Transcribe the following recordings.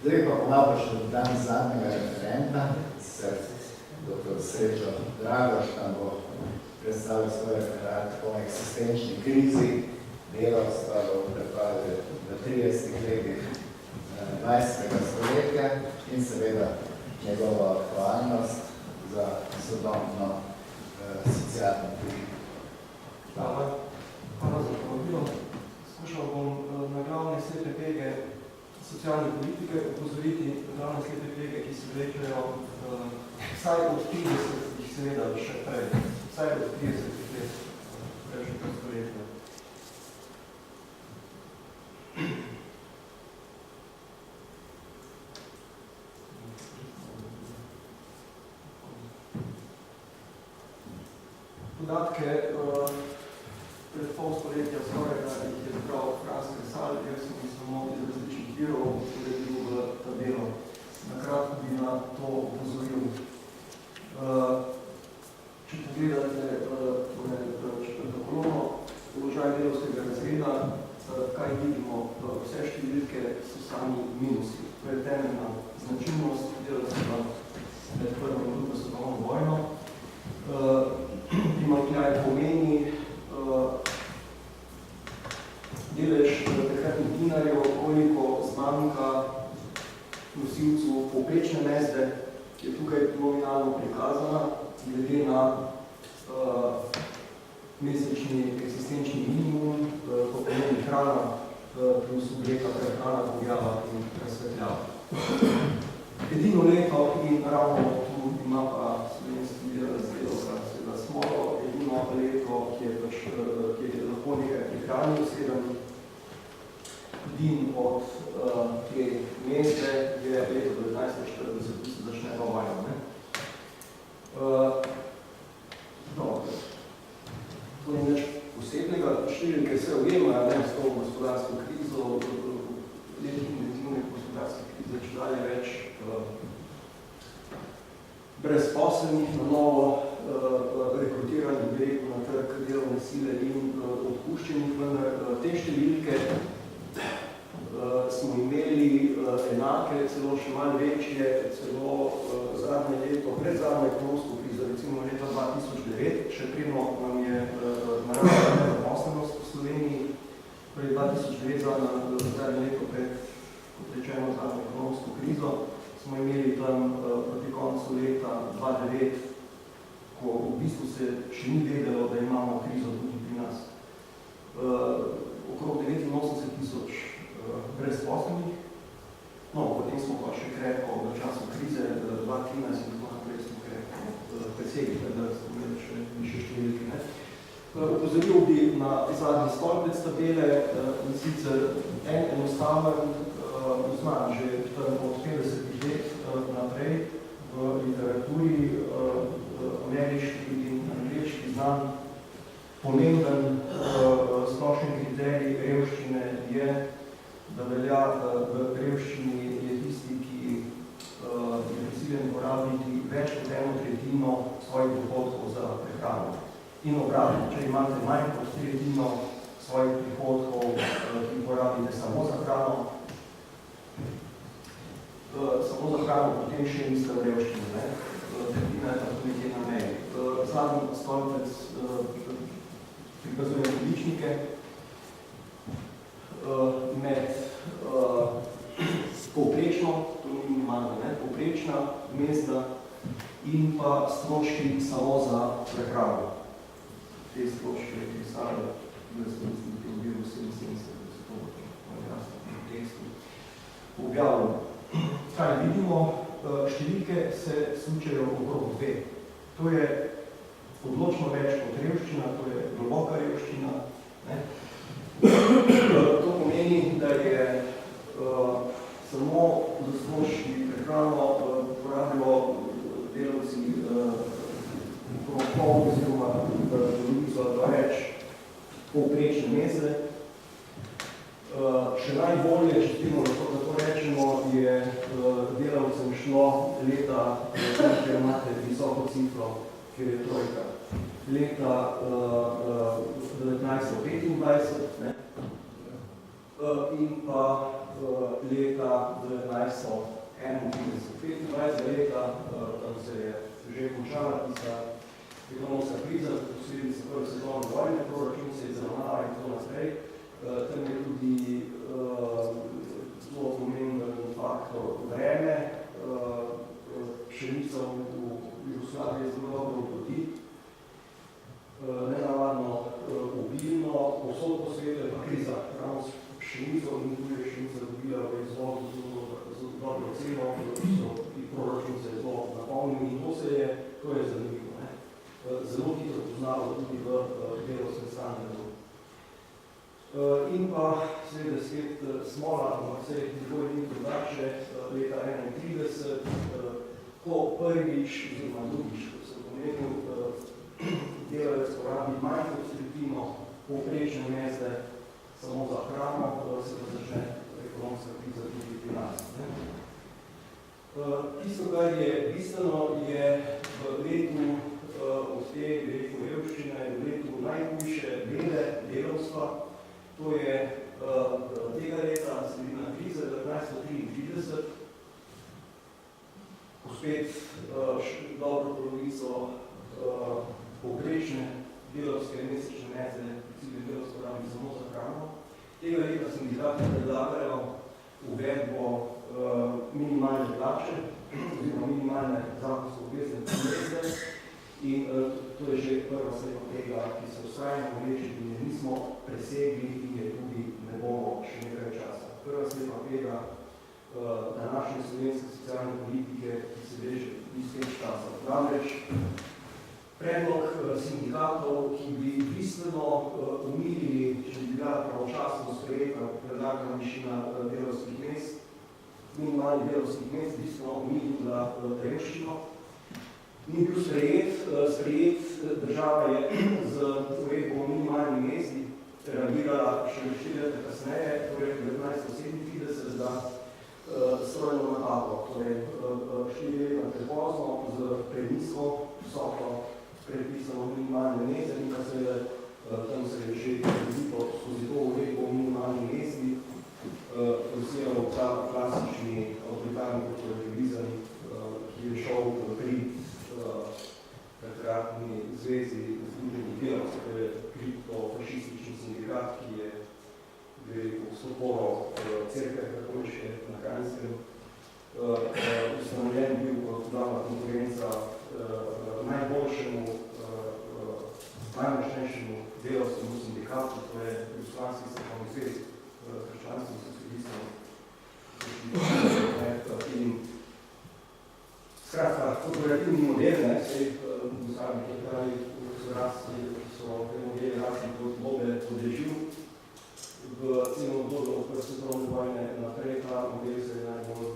Zdaj pa pomalo še danes zadnjega referenta, sicer dr. Srečo Dragoš, tam bo predstavil svoj referat o eksistenčni krizi delavstva v 30 letih 20. stoletja in seveda njegova aktualnost za sodobno socialno politiko. Hvala za povabilo. Skušal bom na glavne slepe pege socialne politike upozoriti glavne slepe pege, ki se vlečajo vsaj od 30, seveda še prej, vsaj od 30 let prejšnjega stoletja. Podatke pred pol stoletja skoraj, da jih je zbral Franz Kresal, jaz sem samo iz različnih virov, usporedil v tabelo. Nakratko bi na to upozoril. Če pogledate četrto kolono, položaj delavskega razreda, kaj vidimo, vse številke so sami minusi. To je temeljna značilnost delavstva med prvo in drugo svetovno vojno. Primanjkljaj pomeni delež takratnih dinarjev, koliko zmanjka nosilcu povprečne mezde, ki je tukaj nominalno prikazana, glede na mesečni eksistenčni minimum, to pomeni hrana plus obleka, prehrana, objava in razsvetljava. Edino leto in ravno tu ima pa slovenski razdelovka, seveda smolo, edino leto, ki je lahko nekaj prihranil, 7 din od te meste je leto 1940, ki se začne vojna. To ni več posebnega, številke se ujemajo, s to gospodarsko krizo, letih intenzivne gospodarske krize, če dalje več brezposelnih, na novo rekrutiranih direktno na trg delovne sile in odpuščenih, vendar te številke smo imeli enake, celo še malo večje, celo zadnje leto, pred zadnjo ekonomsko krizo, recimo leta 2009, še predno nam je naravna nezaposlenost v Sloveniji, pred 2009 zadnje leto pred, kot rečeno, zadnjo ekonomsko krizo, smo imeli tam proti koncu leta 2009, ko v bistvu se še ni vedelo, da imamo krizo tudi pri nas. Okrog 89,000 brezposlenih, no, potem smo pa še krepko v času krize 2013 in tako naprej smo krepko presegli, da smo imeli še više številke. Upozoril bi na zadnji stolpec tabele, in sicer en enostaven znan, že od 50 let naprej v literaturi ameriški in angleški znan pomemben splošen kriterij revščine je, da velja v revščini je tisti, ki je prisiljen porabiti več kot 1/3 svojih dohodkov za prehrano. In obratno, če imate manj kot 1/3 svojih prihodkov, ki porabite samo za hrano, potem še niste v revščini, tretjina je tako nekje na meji. Zadnji stolpec prikazuje količnike med povprečno, to ni minimalno, povprečna mezda in pa stroški samo za prehrano. Te stroški je pisali, da sem mislim, da je bil 77, da se to jasno v tekstu objavljeno. Kaj vidimo? Številke se sučejo okrog 2. To je odločno več kot revščina, to je globoka revščina. To pomeni, da je samo za stroški prehrano porabilo delavci okrog pol oziroma polovico ali več povprečne mezde. Še najbolje, če temu lahko rečemo, je delavcem šlo leta, ker imate visoko cifro, ker je trojka. Leta 1925 in pa leta 1931-25 leta, tam se je že končala tista ekonomska kriza, posledica prve svetovne vojne, proračun se je izravnala in tako naprej. Tam je tudi zelo pomemben faktor vreme, pšenica v Jugoslaviji je zelo dobro obdoti, nenavadno obilno, povsod po svetu je pa kriza, ravno s pšenico in tudi pšenica dobila v izvodu zelo dobro ceno, in proračun se je zelo napolnil in to je zanimivo. Zelo hitro poznalo tudi v delovskem standardu. In pa seveda spet smola, ampak se nikoli ni drugače, leta 1931, ko prvič, oziroma drugič, ko sem pomenil, delavec porabi manj kot tretjino povprečne mezde samo za hrano, se pa začne ekonomska kriza tudi pri nas. Tisto, kar je bistveno, je v letu od te revščine, v letu najhujše bede delavstva, to je tega leta, sredina krize, 1933, ko spet dobro polovico povprečne delavske mesečne mezde, cilj delavsko rabi samo za hrano. Tega leta sindikati predlagajo uvedbo minimalne plače, oziroma minimalne zakonsko obvezne mezde, in to je že prva slika tega, ki se vztrajno vleče in je nismo presegli in je tudi ne bomo še nekaj časa. Prva slika tega današnje slovenske socialne politike, ki se veže iz teh časa. Namreč predlog sindikatov, ki bi bistveno umilili, če bi bila pravočasno sprejeta predlagana višina delavskih mest, minimalnih delavskih mest, bistveno umilila revščino. Ni bil sprejet, država je z uredbo minimalni mesti reagirala še 4 leta kasneje, torej 1937, za strojno napako, torej 4 leta prepozno z prenizko visoko predpisano minimalne meste in pa seveda tam se je že skozi to uredbo minimalni mesti posiral ta klasični avtoritarni kolektivizem, ki je šel pri takratni zvezi Združenih delavcev, to je kriptofašistični sindikat, ki je vstoporo cerkve katoliške na Kranjskem ustanovljen bil glavna konkurenca najboljšemu, najmočnejšemu delavskemu sindikatu, to je Jugoslavski srpavni zvez, krščanskih socialistov. Skratka, korporativni model, vsej sami pravi, so te modeli rasli kot dobe podrežil. V celem obdobju od prve svetovne vojne naprej ta model se je najbolj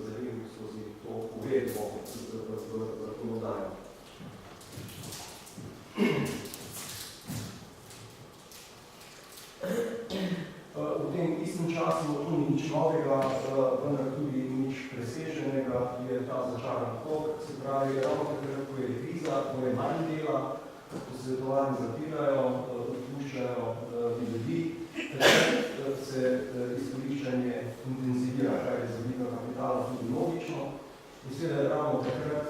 zavil skozi to uvedbo v zakonodajo. V tem istem času to ni nič novega, vendar tudi nič preseženega, je ta začaran krog, se pravi, ravno takrat, ko je kriza, ko je manj dela, ko se tovarne zapirajo, odpuščajo ljudi, takrat se izkoriščanje intenzivira, kar je za vidika kapitala tudi logično. In seveda ravno takrat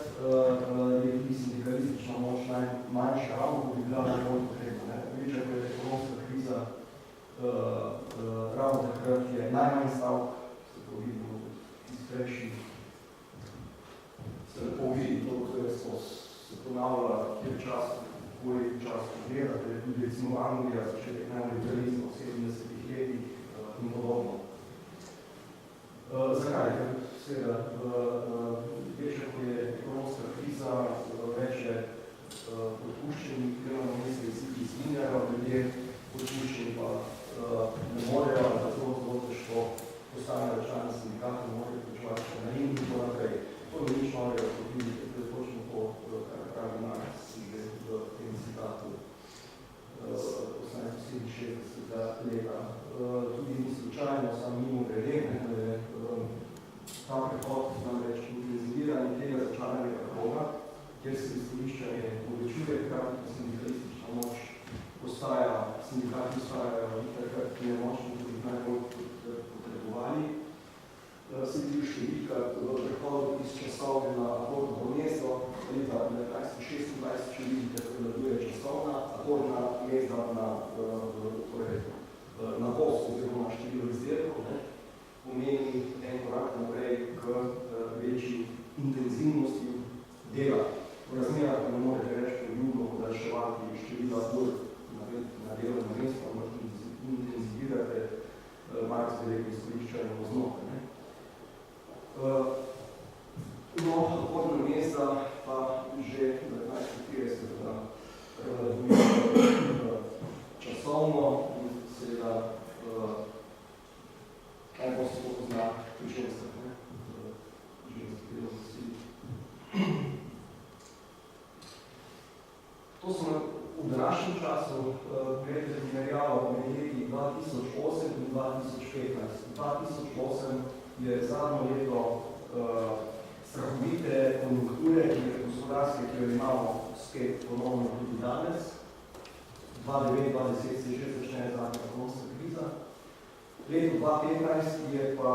je tudi sindikalistična moč najmanjša, ravno ko bi bila najbolj potrebna. Večja, ko je ekonomska kriza, ravno takrat je najmanj stavk, se to vidimo iz prejšnjih, se lepo vidi to, koje se ponavlja, kjer čas, koliko čas pogleda, da je tudi recimo Anglija, začetek neoliberalizma v 70-ih letih in podobno. Zakaj? Ker seveda večja, ko je ekonomska kriza, več je odpuščenih, delovno mesto izginjajo, ljudje odpuščeni pa ne morejo, zato zelo težko postanejo člani sindikata, ne morejo plačevati še na in tako naprej. To ni nič novega, kot vidite, to je točno to, kar pravi Marx v tem citatu 1867 leta. Tudi ni slučajno, samo mimo grede, da je ta prehod namreč intenziviran tega začaranega kroga, kjer se izkoriščanje povečuje, hkrati pa sindikalistična moč postaja, sindikati postajajo takrat nemočni, tudi najbolj potrebni. vhodna mesta pa že 1950 časovno in seveda najbolj se to pozna pri ženskah, ženskih delovnih sil. To so v današnjem času, gledajte primerjavo med leti 2008 in 2015. 2008 je zadnjo leto strahovite konjunkture, gospodarske, ki jo imamo spet ponovno tudi danes. 2009-2010 se že začne zadnja ekonomska kriza. Leto 2015 je pa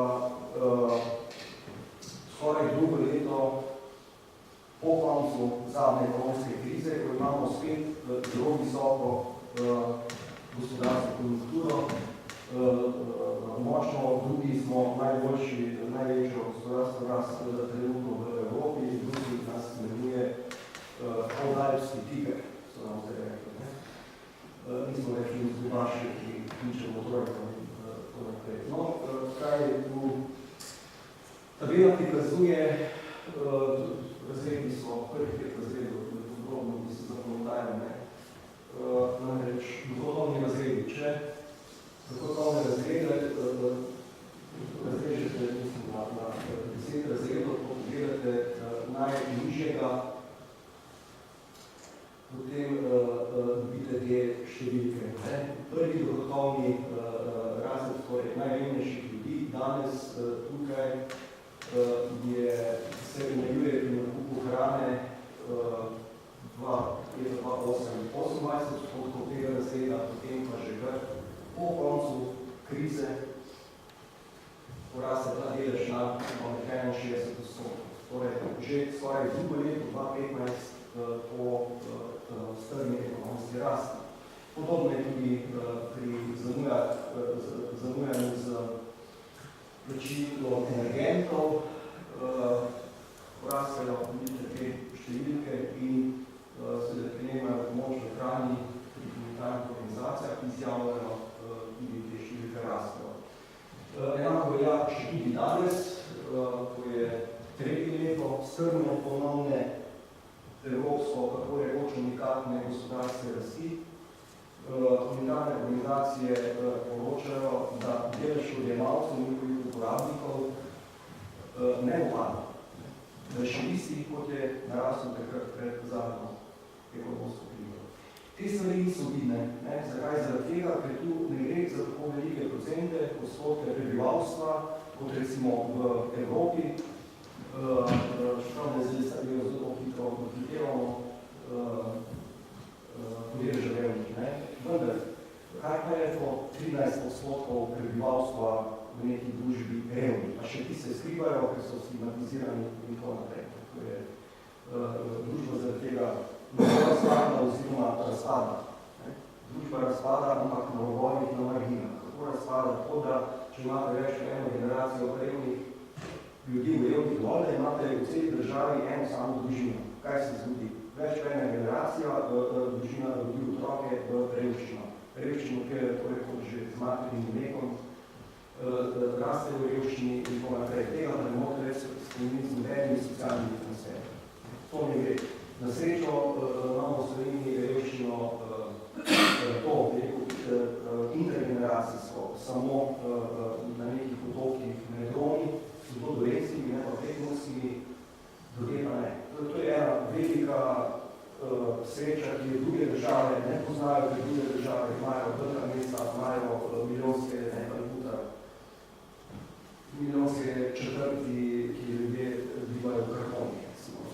skoraj drugo leto po koncu zadnje ekonomske krize, ko imamo spet zelo visoko gospodarsko konjunkturo. Močno drugi smo največjo gospodarstvo rast trenutno v Evropi in drugi nas imenuje Podalpski tiger, so nam zdaj rekli. Nismo rekli zgobaši, ki kličemo trojkom in to naprej. No, kaj je tu? Tabela prikazuje, razredi so prvih 5 razredov, podrobno, ki so zakonodajne. Namreč dohodovni razredi, če dohodovne razrede razrežete, mislim, na 10 razredov, ko pogledate najnižjega, potem dobite te številke. Prvi dohodovni razred, torej najrevnejših ljudi, danes tukaj se omejuje pri nakupu hrane 28% tega razreda, potem pa že kar po koncu krize poraste ta delež na 61%. Torej, že skoraj drugo leto, 2015, po strmi ekonomski rasti. Podobno je tudi pri zamujanju z plačilom energentov, porastejo te številke in se prijemajo pomoč v hrani pri humanitarnih organizacijah, ki izjavljajo tudi te številke rastejo. Enako velja še tudi danes, ko je tretje leto strme ponovne evropsko, kako rekoč unikatne gospodarske rasti. Humanitarne organizacije poročajo, da delež odjemalcev njihovih uporabnikov ne upada. Še isti, kot je narasel takrat pred zadnjo ekonomsko krizo. Te stvari niso vidne. Zakaj? Zaradi tega, ker tu ne gre za tako velike procente, odstotke prebivalstva, kot recimo v Evropi, čeprav ne zelo hitro dohitevamo podeleža revnih. Vendar, kaj pa je to 13% prebivalstva v neki družbi revni? Pa še ti se skrivajo, ker so stigmatizirani in tako naprej. To je družba zaradi tega razpada oziroma razpada. Družba razpada, ampak na robojnih, na marginah. Kako razpada? Tako da, če imate več eno generacijo revnih ljudi v revnih vode, imate v celi državi eno samo družino. Kaj se zgodi? Več ena generacija, družina rodi otroke v revščino. Revščino, ker je torej kot že z materinim mlekom, raste v revščini in tako naprej. Tega ne mogoče več s nobenimi socialnimi transferji. To ne gre. Na srečo imamo v Sloveniji revščino intergeneracijsko, samo na nekih otokih med Romi, so to dolenskimi, ne pa prekmorskimi, druge pa ne. To je ena velika sreča, ki je druge države ne poznajo, ker druge države imajo velika mesta, imajo milijonske, ne pa milijonske četrti, ki ljudje bivajo v kartoni,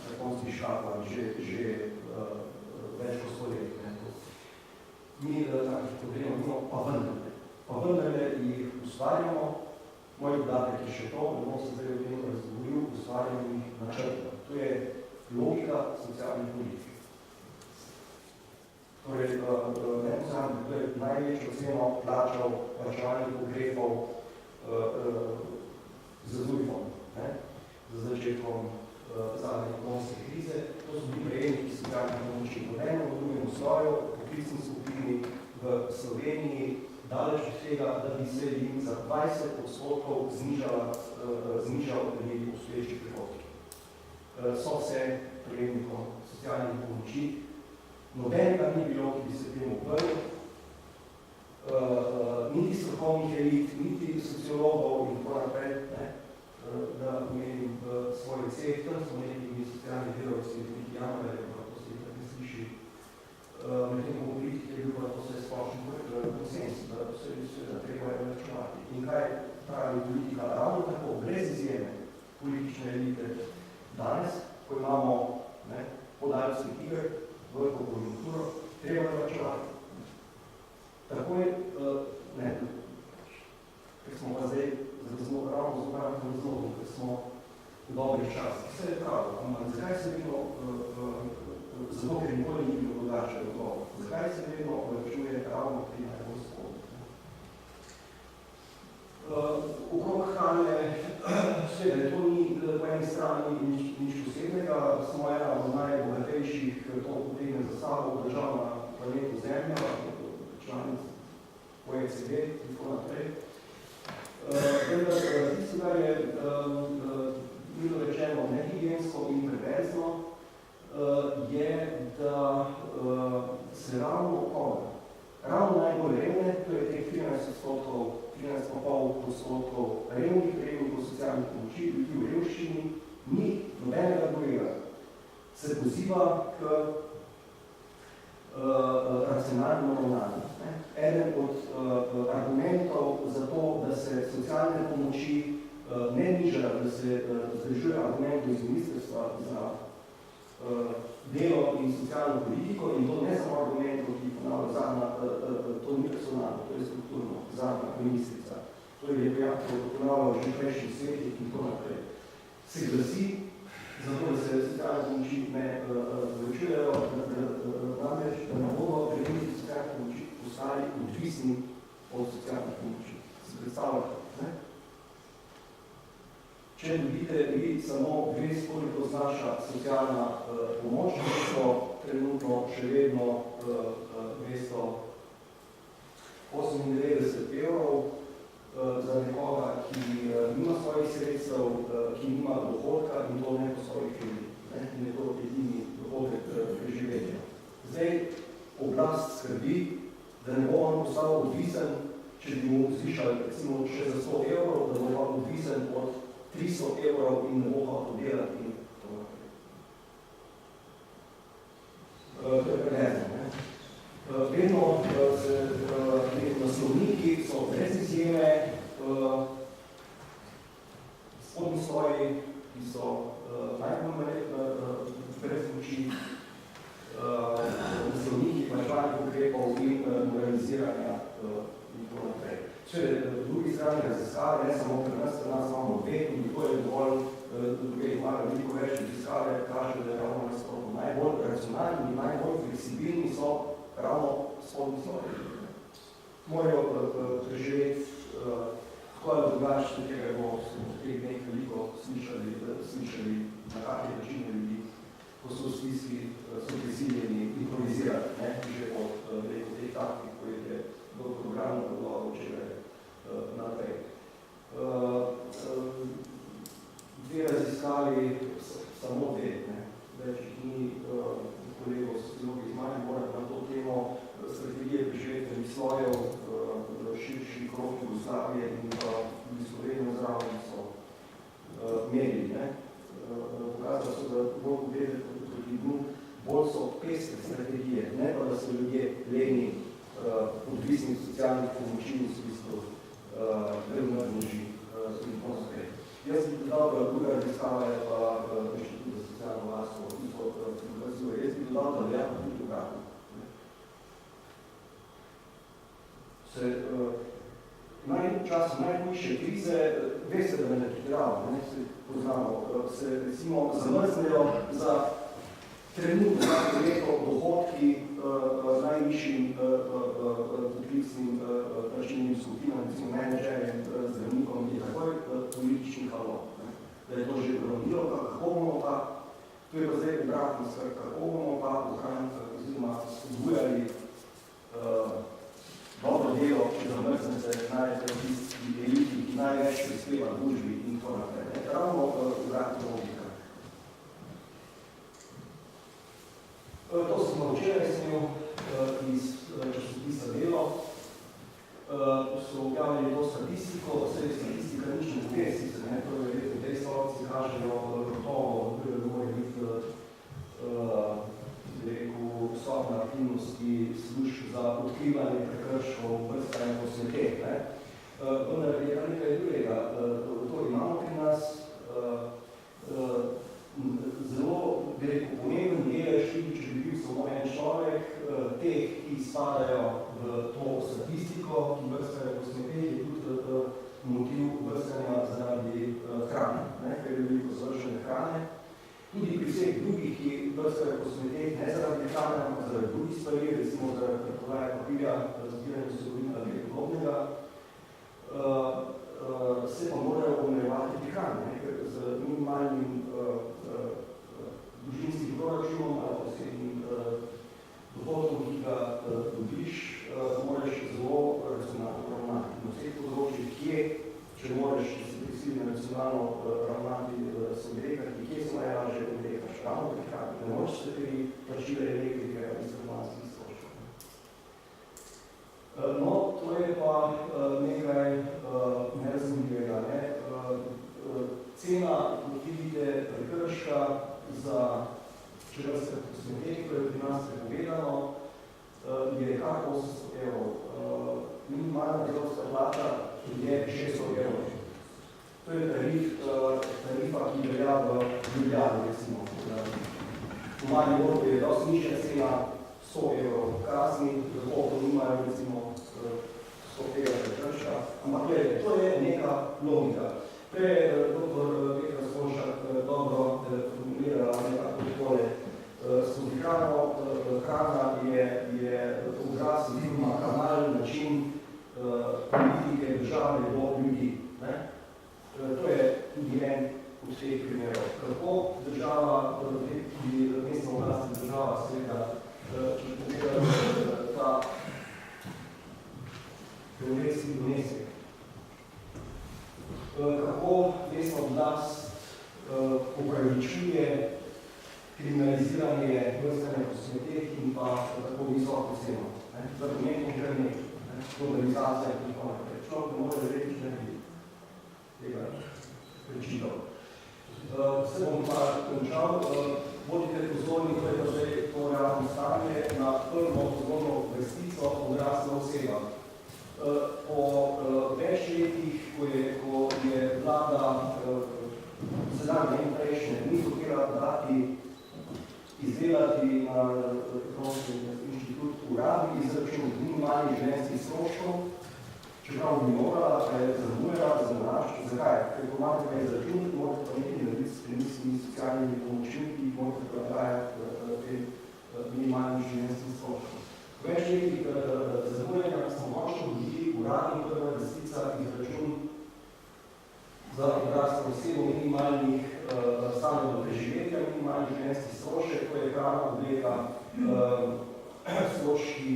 kartonski škatla, že več kot 100 let. Mi takih problemov imamo, pa vendarle jih ustvarjamo. Moj dodatek je še to, da bom se zdaj o tem razgovoril, ustvarjamo jih načrtno. To je logika socialnih politik. Torej, ne pozabim, to je največjo ceno plačal plačevalnih ukrepov z ZUJF-om, z začetkom zadnje ekonomske krize. To so bili prejemniki socialnih pomoči v enem, v drugem sloju, poklicni skupini v Sloveniji, daleč od tega, da bi se jim za 20% znižal limit obstoječih prihodkov. so vse prejemnikom socialnih pomoči. Nobenega ni bilo, ki bi se temu uprl, niti strokovnih elit, niti sociologov in tako naprej, da omenim svoj ceh, tam smo nekimi socialni delavci, neki januarje, pa to se ne sliši. Medtem ko politike je bil pa to vse splošen konsens, da se treba računati. In kaj pravi politika? Ravno tako, brez izjeme politične elite danes, ko imamo podaljskih iger, veliko konjunkturo, treba računati. Tako je, ker smo pa zdaj ravno z upravnim razlogom, ker smo v dobrih časih. Vse je pravo, ampak zakaj se vedno, zato ker nikoli ni bilo drugače odgovor, zakaj se vedno račuje ravno pri najbolj spodnji? Okrog hrane, seveda, to ni po eni strani nič posebnega, smo ena od najbogatejših, to potegne za sabo, država na planetu Zemlja, članic OECD in tako naprej. Tisto, kar je bilo rečeno nehigiensko in perverzno, je, da se ravno okolje, ravno najbolj revne, to je teh 13,5% revnih prejemnikov socialnih pomoči, ljudi v revščini, ni nobenega drugega. Se poziva k racionalno ravnanju. Eden od argumentov za to, da se socialne pomoči ne nižajo, da se zdržuje argumentov iz ministrstva za delo in socialno politiko, in to ne samo argumentov, ki ponavlja zadnja, to ni personalno, to je strukturno, zadnja ministrica. To je ponavljal že prejšnji svet in tako naprej. Se glasi, zato da se socialne pomoči ne povečujejo, namreč, da ne bodo prejemniki socialne pomoči postali odvisni od socialnih pomoči. Se predstavljate, ne? Če dobite vi samo 200, koliko znaša socialna pomoč, so trenutno še vedno 298 evrov za nekoga, ki nima svojih sredstev, ki nima dohodka in to ne po svojih krivdi. In je to edini dohodek preživetja. Zdaj oblast skrbi, da ne bo on postal odvisen, če bi mu zvišali recimo še za 100 evrov, da bo pa odvisen od 300 evrov in ne bo hotel delati in to naprej. To je prevezno. Vedno se naslovniki so brez izjeme spodnji sloji, ki so najbolj brez moči, naslovniki plačevalnih ukrepov in moraliziranja in tako naprej. Če v drugi strani raziskave, ne samo pri nas imamo dve, in to je dovolj, druge imajo veliko več raziskave, kaže, da je ravno nasprotno. Najbolj racionalni in najbolj fleksibilni so ravno spodnji sloji. Morajo preživeti tako ali drugače, tega bo v teh dneh veliko slišali na kakšne načine ljudi, ko so v stiski, so prisiljeni improvizirati, že od teh taktik, ko je bolj programno podlogo včeraj naprej. Dve raziskavi, samo dve, več ni kolegov sociologov iz Maribora na to temo strategije preživetvih slojev, širši krog Jugoslavije in pa tudi Slovenije zraven so merili. Pokazali so, da bolj pogledati proti dnu, bolj so pestre strategije, ne pa da so ljudje leni, odvisni socialnih pomoči v smislu prevnodnoži in poskaj. Jaz bi dodal, da druga raziskava je pa Inštitut za socialno varstvo, jaz bi dodal, da verjetno tudi obratno. Čas najhujše krize, veste, da ne pretiramo, se poznamo, se recimo zamrznejo za trenutno leto dohodki najvišjim poklicnim plačilnim skupinam, recimo menedžerjem, zdravnikom in takoj politični halo. Da je to že uravnilo, kako bomo pa, to je pa zdaj obratno skrb, kako bomo pa ohraniti oziroma spodbujali dobro delo, če zamrznete najtisti eliti, ki največ prispeva družbi in tako naprej. Ravno obratna logika. To sem včeraj snil iz časopisa Delo. So objavili to statistiko, vse statistika nič ne zmesi se, to je v tej stolci kažejo gotovo, da mora biti stopna aktivnosti služb za odkrivanje prekrškov, brskanje po smeteh. Vendar je pa nekaj drugega. To imamo pri nas zelo, bi rekel, pomemben delež, tudi če bi bil samo en človek, teh, ki spadajo v to statistiko, ki brskajo po smeteh, je tudi motiv brskanja zaradi hrane, ker je veliko zavržene hrane. Tudi pri vseh drugih, ki brskajo po smeteh, ne zaradi hrane, ampak zaradi drugih stvari, recimo zaradi preprodaje papirja, zbiranja surovin ali kaj podobnega, se pa morajo omejevati pri hrani, ker z minimalnim družinskim proračunom ali posebnim dohodkom, ki ga dobiš, moraš zelo racionalno ravnati. Na vseh področjih, kje, če moraš, če si prisiljen racionalno ravnati, se odrekati, kje se najlažje odrekaš, ravno pri hrani. Ne moreš se pri plačila elektrike ali stanovanjskih stroškov. No, to je pa nekaj nerazumljivega. Cena, kot vidite, prekrška za četrske posmeteh, ko je pri nas prepovedano, je kar 800 evrov. Minimalna delovska plata je 600 evrov. To je tarifa, ki velja v Ljubljani, recimo. V Mariboru je dosti nižja cena 100 evrov kazni, zato nimajo recimo 100 evrov prekrška. Ampak to je neka logika. Prej je dr. Petra Svošak dobro formulirala nekako takole. Skozi hrana je obraz oziroma kanal, način politike države do ljudi. To je tudi en od teh primerov. Kako država, tudi mestna oblast država, seveda, če pogledamo ta teoretski donesek. Kako mestna oblast upravičuje kriminaliziranje brskanja po smeteh in pa tako visoko ceno. Za pomembno krvnik, globalizacija in tako naprej. Človek ne more reči, da bi tega prečital. Se bom pa končal. Bodite pozorni, to je pa zdaj to realno stanje na prvo pozorno vrstico odrasla oseba. Po več letih, ko je vlada sedaj in prejšnje niso htela dati izdelati na Ekonomski inštitut uradni izračun minimalnih življenjskih stroškov, čeprav bi morala, pa je zamujala za narašč. Zakaj? Ker ko imate pa izračun, morate pa nekaj narediti s premislimi socialnimi pomočmi, ki morate prodajati te minimalnih življenjskih stroškov. Več letih zamujanja smo močno dobili uradni prva vrstica izračun za odraslo osebo minimalnih stanov do preživetja, minimalnih življenjskih strošek, to je hrana, obleka, stroški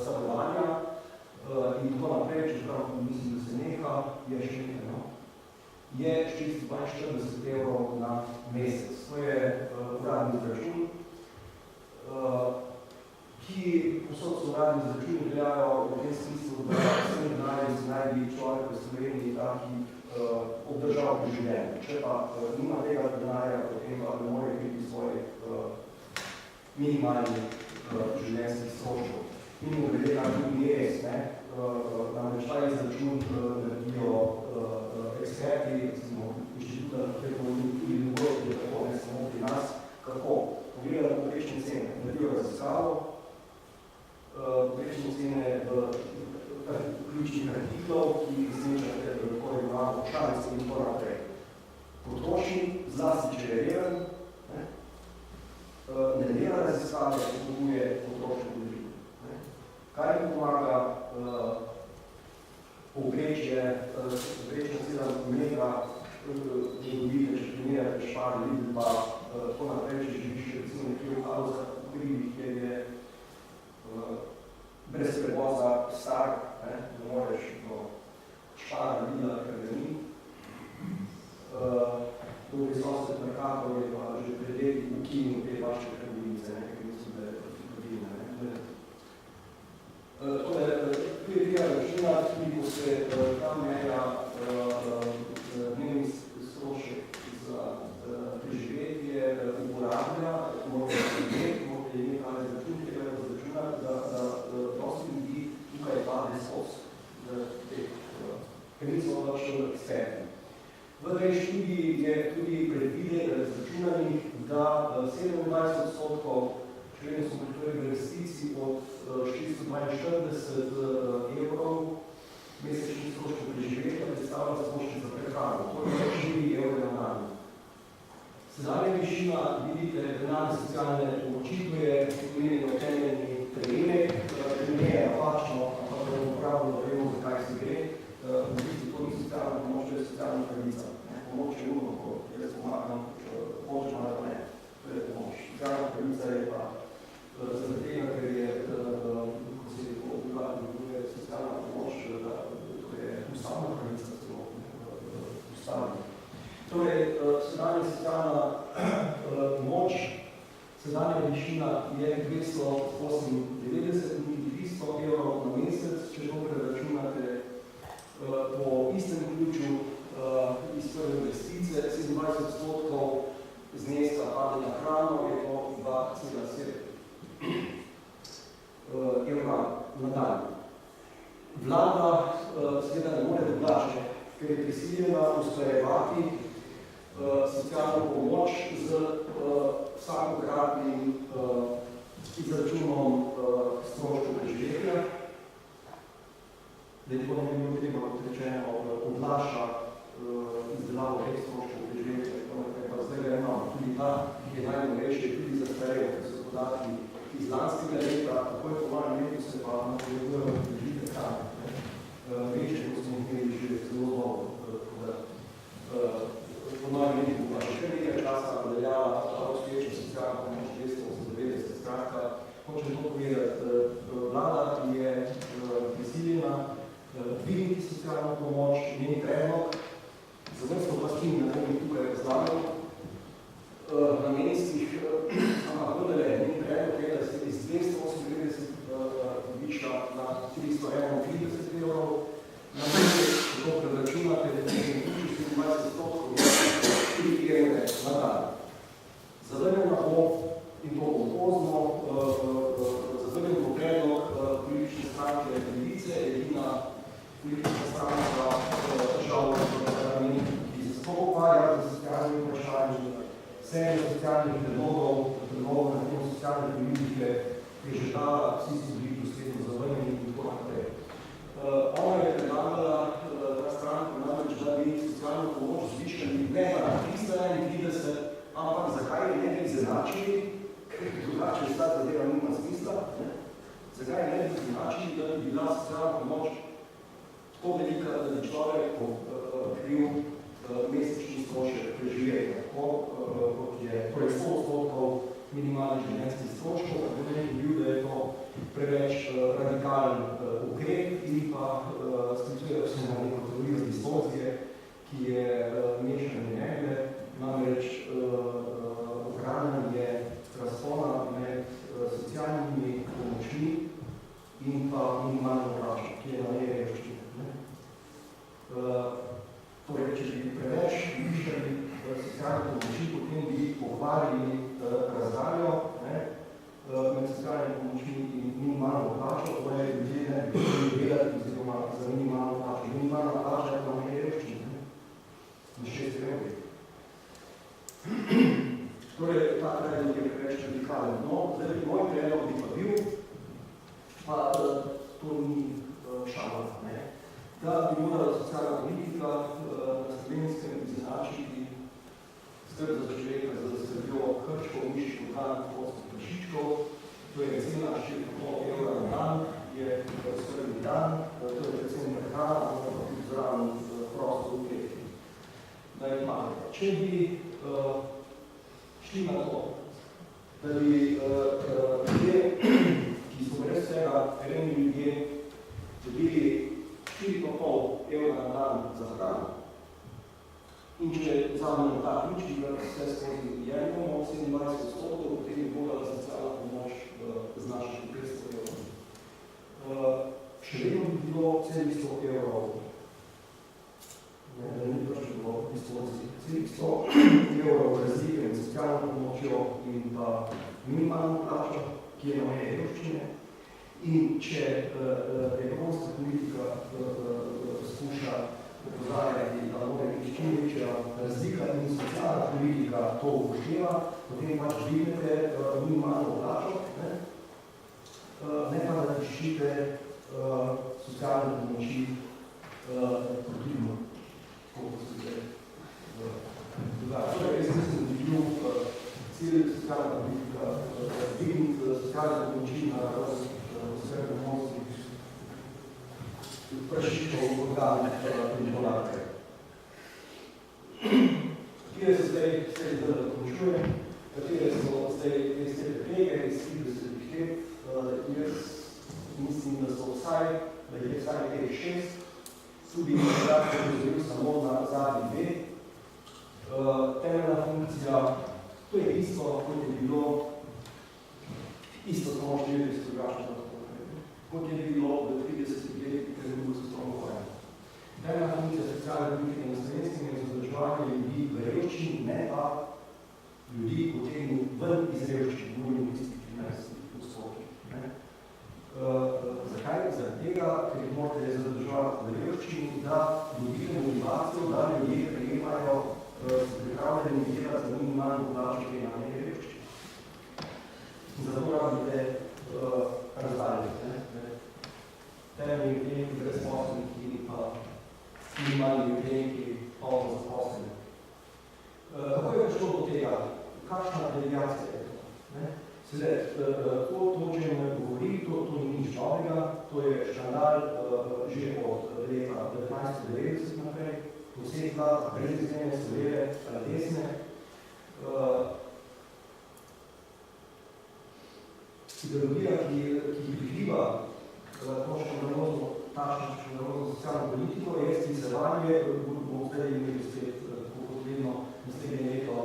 stanovanja in tako naprej, čeprav mislim, da se neha, je še nekaj, no? Je 442 evrov na mesec. To je uradni izračun, ki posod so uradni izračuni veljajo v tem smislu, da vsem naj bi človek v Sloveniji taki obdržal pri življenju. Če pa nima tega denarja, potem pa ne more biti svojih minimalnih življenjskih stroškov. Mimo glede na tudi res, namreč ta izračun naredijo eksperti, recimo inštituta, tudi drugod, je tako, ne samo pri nas, kako pogledajo povprečne cene, naredijo raziskavo, povprečne cene v ključnih artiklov, ki izmečate tako imamo članice in tako naprej. Potrošnik, zlasti če je reven, ne dela raziskave, potrebuje potrošnik ljudi. Kaj jim pomaga povprečna cena mega, če dobite, če primerjate Špar, Lidl pa tako naprej, če živiš recimo nekje v Karlovskih hribih, kjer je brez prevoza star, ne moreš do Špara, Lidla, ker ga ni. Drugi sosed Mercator je pa že predeli ukinil te vaše trgovinice, ker mislim, da za 27%, členi so kulturnih investicij od 442 evrov mesečnih stroškov preživetja, predstavlja stroške za prehrano, to je 4 evre na dan. Sedanja višina, vidite, denarne socialne pomoči, to je omenjeno temeljni prejemek, ne je napačno, ampak da bomo pravno, da vemo, zakaj se gre. V bistvu to ni socialna pomoč, to je socialna pravica. Pomoč je nujno, ko jaz pomagam, pomoč ali ne, to je pomoč. Socialna pravica je pa zaradi tega, ker je, ko se je obljubila socialna pomoč, da to je ustavna pravica, ustavna. Torej, sedanja socialna pomoč, sedanja višina je 298 in 300 evrov na mesec, če to preračunate po istem ključu iz prve investice, 27% zneska pade na hrano, je to 2,7 evra na dan. Vlada seveda ne more drugače, ker je prisiljena usklajevati socialno pomoč z vsakokratnim izračunom stroškov preživetja. Da je to ne bi bilo treba, kot rečeno, odlaša izdelavo teh stroškov preživetja, pa zdaj ga imamo. Tudi ta, ki je najnovejši, tudi zastarel, ker so podatki iz lanskega leta, tako je po mojem letu se pa napovedujejo preživite stane. Večje, ko smo imeli že zelo dobro, po mojem letu pa še nekaj časa veljala uspešna socialna pomoč 290. Skratka, hočem to povedati, vlada je prisiljena dvigniti socialno pomoč, njen predlog, zavrstno pa s tim ne bom tukaj razlagal, namenskih, ampak vendar je njen predlog, da se iz 298 višla na 331 evrov, na mesec, če to preračunate, da je 4 evre na dan. Zavrnjeno bo, in to bo pozno, zavrnjeno bo predlog politične stranke Levice, edina politična stranka žal, ki se sploh ukvarja z socialnimi vprašanji, serija socialnih predlogov na temo socialne politike, ki je že dala, vsi so bili dosledno zavrnjeni in tako naprej. Ona je predlagala, ta stranka, namreč, da bi socialno pomoč zvišali ne na 331, ampak zakaj ne bi izenačili, ker drugače ta zadeva nima smisla, zakaj ne bi izenačili, da bi bila socialna pomoč tako velika, da bi človek kril mesečni strošek preživetja, kot je 100% minimalnih življenjskih stroškov, tako da nekaj bil, da je to preveč radikalen ukrep in pa sklicujejo se na neko teorijo distorzije, ki je mešanje megle, namreč ohranjanje razpona med socialnimi pomočmi in pa minimalno plačo, ki je na meje revščine. Torej, če bi preveč višali socialne pomoči, potem bi pokvarili razdaljo med socialnimi pomočmi in minimalno plačo, torej ljudje ne bi delati oziroma za minimalno plačo. Minimalna plača je na meje revščine, na 6 evrov. Torej, ta predlog je preveč radikalen. No, zdaj moj predlog bi pa bil, pa to ni šala, da bi morala socialna politika na slovenskem izenačiti skrb za človeka za skrbjo krčkov, mišičkov, dan, postih prašičkov. To je cena 4,5 evra na dan, je skrbi dan, to je predvsem prehrana, pa tudi zraven prosto ukrepi. Če bi šli na to, da bi ljudje, ki so brez vsega revni ljudje, dobili 4,5 evra na dan za hrano. In če vzamemo ta ključ, ki ga vse skozi jemljamo, 27%, potem je morala socialna pomoč znašati 500 evrov. Še vedno bi bilo 700 evrov, da ni prišlo bilo 700 evrov razlike med socialno pomočjo in pa minimalno plačo, ki je na meje revščine. In če ekonomska politika skuša opozarjati, da mora biti čim večja razlika in socialna politika to upošteva, potem pač dvignete minimalno plačo, ne pa da tiščite socialne pomoči potrebno, koliko se zdaj dogaja. Jaz mislim, da bi bil cilj socialna politika dvigniti socialne pomoči na vseh pomoci prašičov organ in podatke. Katere se zdaj dokončuje, katere so zdaj te prepege iz 30 let, jaz mislim, da so vsaj, da je vsaj teh 6, tudi nekaj pozoril samo na zadnji dve. Temeljna funkcija, to je isto, kot je bilo, isto samo 40 drugačno, kot je bilo v 30 letih, ker je bilo so stromno vojno. Temeljna funkcija socialne politike na Slovenskem je zadrževanje ljudi v revščini, ne pa ljudi potegnil ven iz revščine, govorimo tistih 13%. Zakaj? Zaradi tega, ker morate zadrževati v revščini, da dobite motivacijo, da ljudje prejemajo pripravljeni delati za minimalno plačo, ki je na nekaj revščini. Zato rabite razdaljiti. Temeljni vdenki brezposleniki in pa minimalni vdenki polno zaposleni. Kako je prišlo do tega? Kakšna deviacija je to? To, o čem govori, to ni nič novega, to je škandal že od leta 1990 naprej, vseh vlad, brez izmene, leve ali desne. Ideologija, ki prikriva to škandalozno, takšno škandalozno socialno politiko, je sklicevanje, bomo zdaj imeli spet potrebno naslednje leto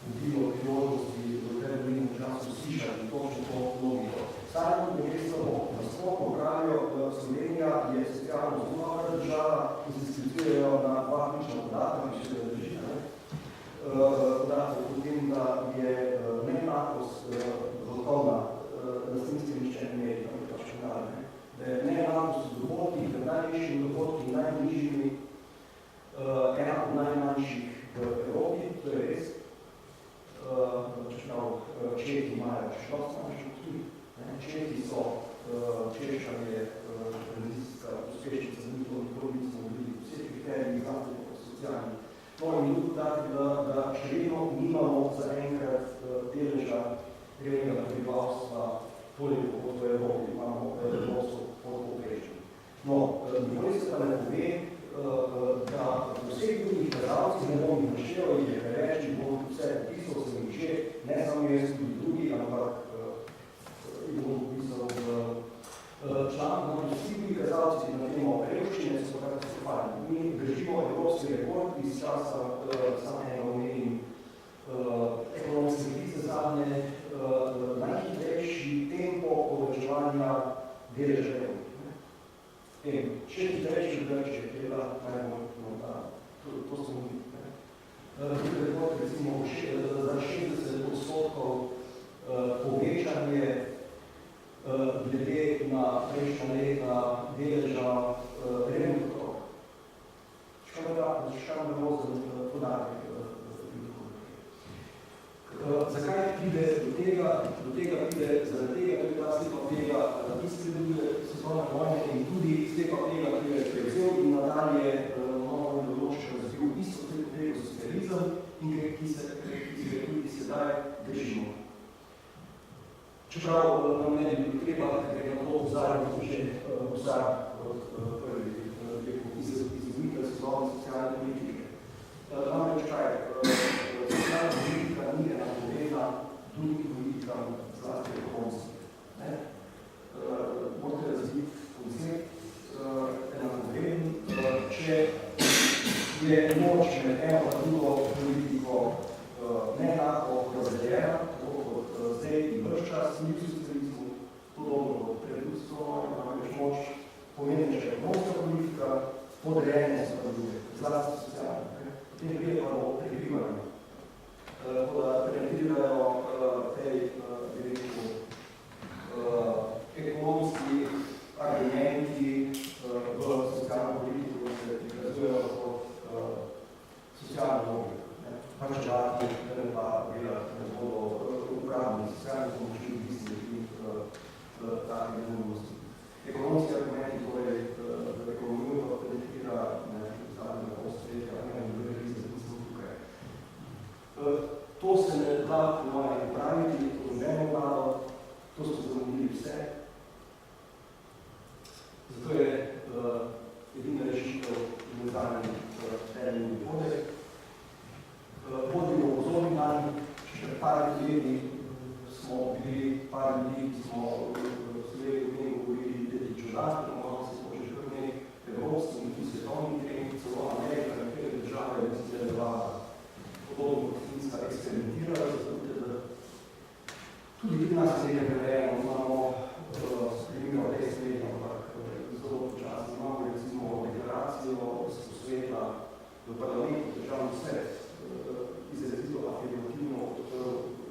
bilo priložnosti v predvolilnem času slišati točno to logiko. Sajmo je samo, da sploh pravijo, Slovenija je socialno zelo dobra država in se sklicujejo na dva ključna podatka, ki še drži. Podatek o tem, da je neenakost dohodkovna na Slovenskem nišče ne meri, da je neenakost v dohodkih, med najvišjimi dohodki in najnižjimi, ena od najmanjših v Evropi, to je res. Čehi imajo še dosti manjši od tudi. Čehi so, Češka je tranzicijska uspešnica, za njih to nikoli nismo bili vse kriteriji, znate po socialni. No in tudi tako, da še vedno nimamo zaenkrat deleža revnega prebivalstva toliko kot v Evropi, imamo Evropsko podpovprečno. No, nikoli se pa ne pove, da vseh drugih kazalcih ne bom naštel, jih je preveč, bom vse pisal, sem jih že, ne samo jaz, tudi drugi, ampak jih bom pisal v članku, vsi drugi kazalci na temo revščine so katastrofalni. Mi držimo evropski rekord iz časa samega omenim ekonomske krize zadnje, najhitrejši tempo povečevanja deleža revnih. Še hitrejši od Grčije, ki je bila najbolj monetarna. To smo mi. Drugi rekord, recimo, za 60% povečanje glede na prejšnja leta deleža revnih otrok. Škandalozen podatek. Zakaj pride do tega? Do tega pride zaradi tega, da je ta slika tega izpreduje svetovne vojne in tudi slika tega, ki je prevzel in nadalje novo določeno razvil isto tega socializem in ki se tudi sedaj držimo. Čeprav nam ne bi treba, ker je na to vzarjamo že vsak od prvih izazvitev svetovne socialne politike. Namreč kaj? Socialna politika ni enakovredna drugim politikam zlasti ekonomske. Morate razviti koncept enakovreden, če je moč med eno in drugo politiko neenako razdeljena, tako kot zdaj in vrš čas ni v socializmu, podobno kot predvsem, namreč moč pomenejša ekonomska politika, podrejene so pa druge, zlasti socialne. Potem prije pa bo prekrivanje. Tako da penetrirajo tej direktno ekonomski argumenti v socialno politiko, se prikazujejo socialne pomoči v bistvu in take neumnosti. Ekonomski argumenti, torej ekonomijo pa predikira zadnje na postretja, ne druge krize, ki smo tukaj. To se ne da po moje upraviti, to nobeno vlado, to so zamudili vse. Zato je edina rešitev imenovanji temeljni podek. Vodimo pozorni dan, še par leti smo bili, par ljudi, smo sledili v njih govorili dedi čudak, malo se smo že kar nekaj evropski in tudi svetovni trening, celo Amerika, nekaj države je izdelala podobno kot Finska eksperimentirala, zato da tudi pri nas se je preverjeno, imamo spremljivo te sveta, ampak zelo počasno imamo recimo deklaracijo sveta v parlamentu, državni svet, izrazito afirmativno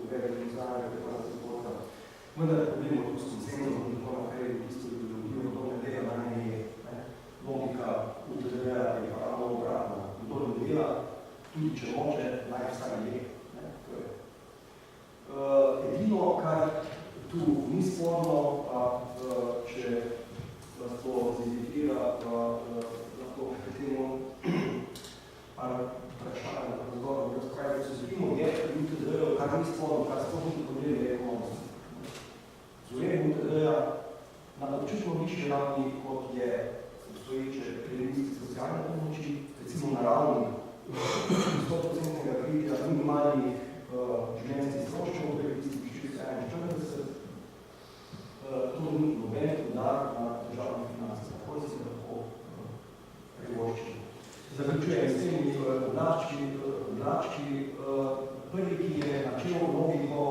uvedeno znanje, kako nas zaporta. Vendar problemov tu s konsenzom in tako naprej, v bistvu ideologijo, to ne dela, da ne je logika UTD-ja je pa ravno obratna. In to ne dela, tudi če moče, naj vsaj je. Edino, kar tu ni sporno, pa če vas to zindikira, pa lahko k temu par vprašanja, razgovor, razpravljamo, ko se zgodimo, je UTD-jo, kar ni sporno, kar sploh ni problem, je ekonomski. Z uredom UTD-ja na občutno višji ravni, kot je obstoječe prelimisti socialne pomoči, recimo na ravni 100% kritja minimalnih življenjskih stroškov, to je tisti 41, to ni noben udar na državne finance, tako da se lahko privoščimo. Zaključujem s temi oblački. Prvi, ki je načel logiko,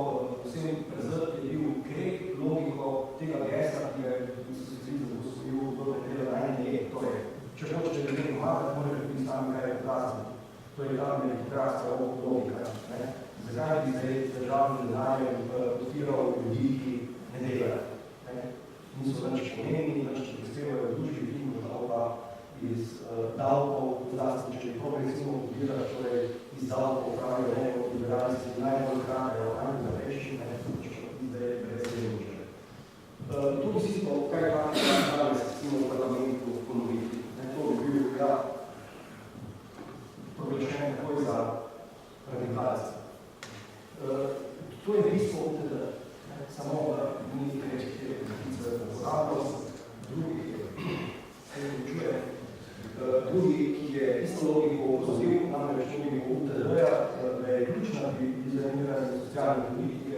vsem prezrt, je bil ukrep logiko tega gesla, ki je socializem posvojil do nekaj na NDE. Torej, če hočete ljudem pomagati, morate biti sami kaj odraziti. To je ta meritokracija logika. Zakaj bi zdaj državni denarjem podpiral ljudi, ki ne delajo? Niso nič pomembni, nič prispevajo v družbi, in pa iz davkov, zlasti, če je progresivno podpiraš, torej iz davkov pravijo neko liberalisti, najbolj krajajo, antizapreščine, zdaj brez deloče. To bi si to, kaj danes v parlamentu ponoviti. To bi bil, ja, proglašen takoj za radikalice. To je bistvo UTD, samo da ni nekaj pozabnost, drugi, ki je isto logiko opozoril, namreč logiko UTD-ja, da je ključna pri dizajniranju socialne politike